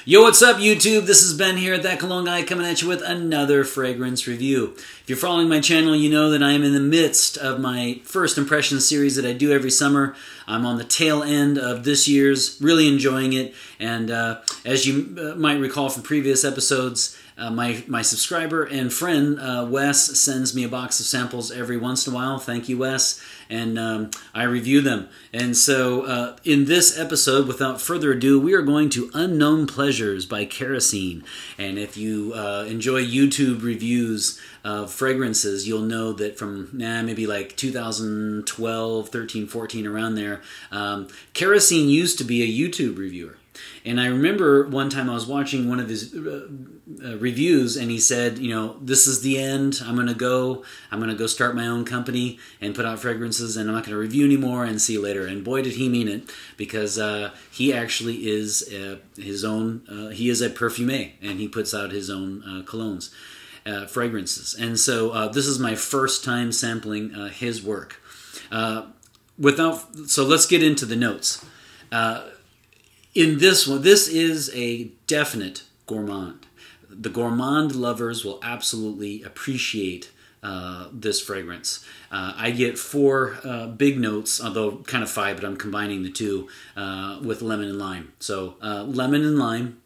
Yo, what's up, YouTube? This is Ben here at That Cologne Guy coming at you with another fragrance review. If you're following my channel, you know that I am in the midst of my first impression series that I do every summer. I'm on the tail end of this year's, really enjoying it. And as you might recall from previous episodes, my subscriber and friend, Wes, sends me a box of samples every once in a while. Thank you, Wes. And I review them. And so in this episode, without further ado, we are going to Unknown Pleasures by Kerosene. And if you enjoy YouTube reviews of fragrances, you'll know that from maybe like 2012, 13, 14, around there, Kerosene used to be a YouTube reviewer. And I remember one time I was watching one of his reviews, and he said, you know, this is the end. I'm gonna go start my own company and put out fragrances, and I'm not gonna review anymore, and see you later. And boy, did he mean it, because he actually is his own. He is a perfumer, and he puts out his own colognes, fragrances. And so this is my first time sampling his work. So let's get into the notes. In this one, this is a definite gourmand. The gourmand lovers will absolutely appreciate this fragrance. I get 4 big notes, although kind of 5, but I'm combining the 2 with lemon and lime. So lemon and lime,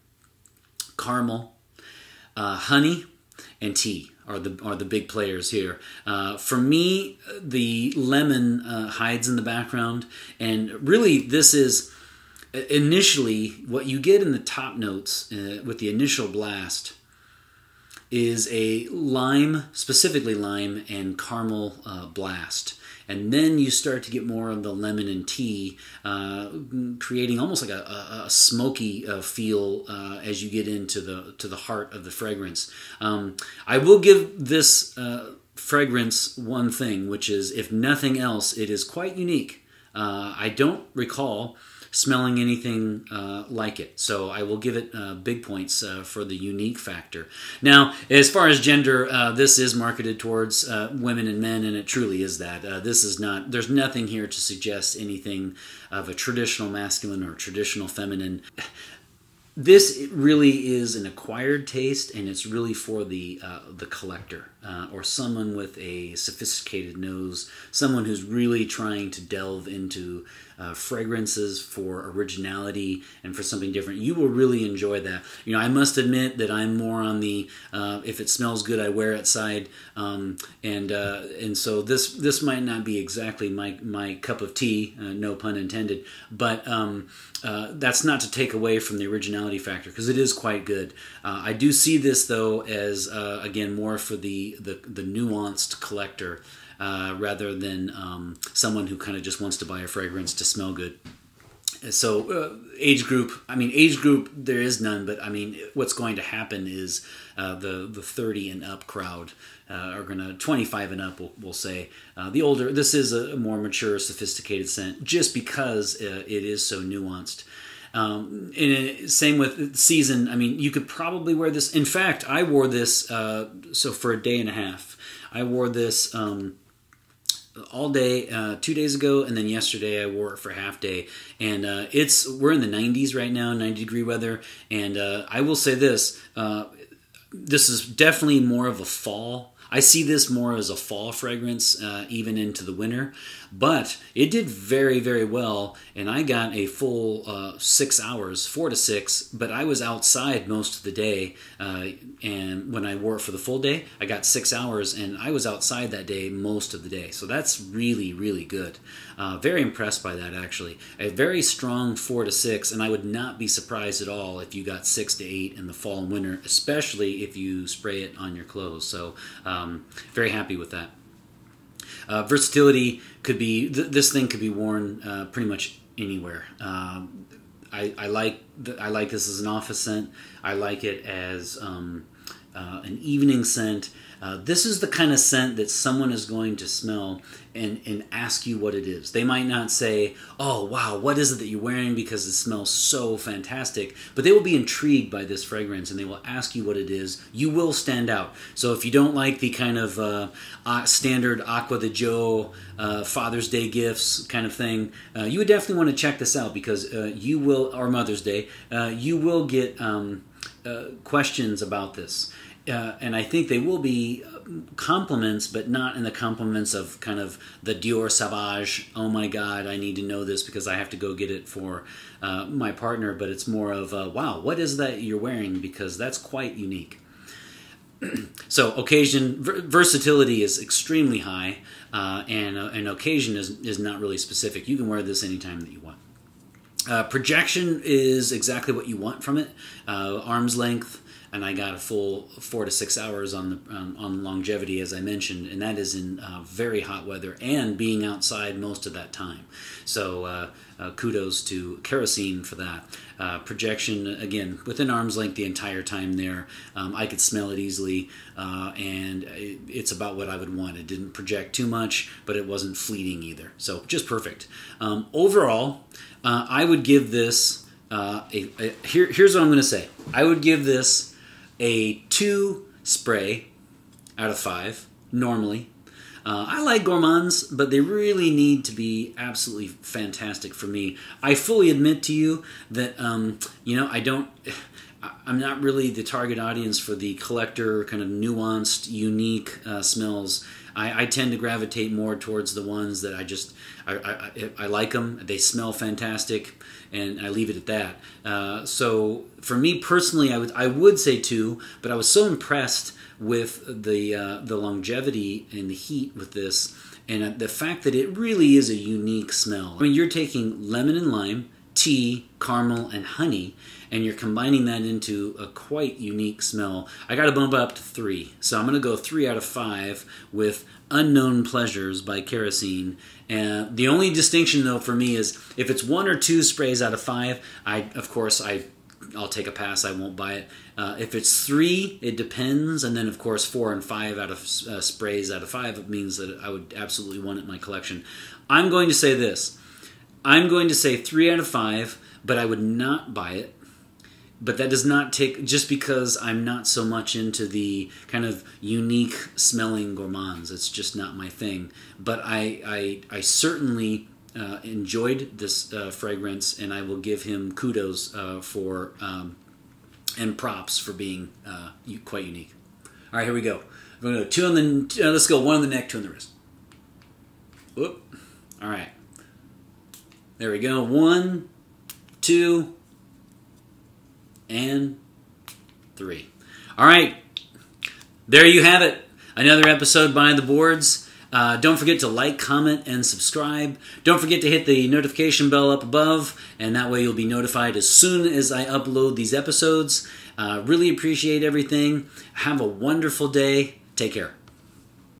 caramel, honey, and tea are the big players here. For me, the lemon hides in the background, and really this is initially what you get in the top notes with the initial blast is a lime, specifically lime and caramel blast. And then you start to get more of the lemon and tea, creating almost like a smoky feel as you get into the heart of the fragrance. I will give this fragrance one thing, which is, if nothing else, it is quite unique. I don't recall smelling anything like it, so I will give it big points for the unique factor. Now, as far as gender, this is marketed towards women and men, and it truly is that. This is not. There's nothing here to suggest anything of a traditional masculine or traditional feminine. This really is an acquired taste, and it's really for the collector, or someone with a sophisticated nose, someone who's really trying to delve into fragrances for originality and for something different. You will really enjoy that. You know, I must admit that I'm more on the if it smells good, I wear it side, and so this might not be exactly my cup of tea, no pun intended, but that's not to take away from the originality factor, because it is quite good. I do see this though as again more for the nuanced collector, rather than someone who kind of just wants to buy a fragrance to smell good. So age group, there is none, but I mean, what's going to happen is the 30 and up crowd are going to, 25 and up, we'll say. The older, this is a more mature, sophisticated scent, just because it is so nuanced. And same with season. I mean, you could probably wear this. In fact, I wore this so for a day and a half. I wore this all day 2 days ago, and then yesterday I wore it for half day. And we're in the 90s right now, 90-degree weather. And I will say this: this is definitely more of a fall. I see this more as a fall fragrance, even into the winter. But it did very, very well, and I got a full 6 hours, 4 to 6, but I was outside most of the day, and when I wore it for the full day, I got 6 hours, and I was outside that day most of the day. So that's really, really good. Very impressed by that, actually. A very strong 4 to 6, and I would not be surprised at all if you got 6 to 8 in the fall and winter, especially if you spray it on your clothes. So very happy with that. Versatility could be, this thing could be worn pretty much anywhere. I like this as an office scent. I like it as an evening scent. This is the kind of scent that someone is going to smell and ask you what it is. They might not say, oh, wow, what is it that you're wearing because it smells so fantastic, but they will be intrigued by this fragrance and they will ask you what it is. You will stand out. So if you don't like the kind of standard Aqua de Joe Father's Day gifts kind of thing, you would definitely want to check this out because you will, or Mother's Day, you will get questions about this. And I think they will be compliments, but not in the compliments of kind of the Dior Sauvage, oh my God, I need to know this because I have to go get it for my partner, but it's more of, wow, what is that you're wearing? Because that's quite unique. So occasion, versatility is extremely high, and occasion is not really specific. You can wear this anytime that you want. Projection is exactly what you want from it, arm's length, and I got a full 4 to 6 hours on longevity, as I mentioned, and that is in very hot weather and being outside most of that time. So kudos to Kerosene for that. Projection, again, within arm's length the entire time there. I could smell it easily, and it's about what I would want. It didn't project too much, but it wasn't fleeting either. So just perfect. Overall, I would give this, here's what I'm going to say. I would give this a 2 spray out of 5, normally. I like gourmands, but they really need to be absolutely fantastic for me. I fully admit to you that, you know, I'm not really the target audience for the collector, kind of nuanced, unique smells. I tend to gravitate more towards the ones that I like them, they smell fantastic, and I leave it at that. So for me personally, I would say 2, but I was so impressed with the longevity and the heat with this, and the fact that it really is a unique smell. I mean, you're taking lemon and lime, tea, caramel, and honey, and you're combining that into a quite unique smell. I got to bump it up to 3, so I'm going to go 3 out of 5 with Unknown Pleasures by Kerosene. And the only distinction, though, for me is if it's 1 or 2 sprays out of 5, of course, I'll take a pass. I won't buy it. If it's 3, it depends, and then of course 4 and 5 out of sprays out of 5, it means that I would absolutely want it in my collection. I'm going to say this. I'm going to say 3 out of 5, but I would not buy it. But that does not take, just because I'm not so much into the kind of unique smelling gourmands. It's just not my thing. But I certainly enjoyed this fragrance, and I will give him kudos for and props for being quite unique. All right, here we go. We're going to go 2 on the. Let's go 1 on the neck, 2 on the wrist. Whoop. All right. There we go. 1, 2, and 3. All right. There you have it. Another episode by the boards. Don't forget to like, comment, and subscribe. Don't forget to hit the notification bell up above, and that way you'll be notified as soon as I upload these episodes. Really appreciate everything. Have a wonderful day. Take care.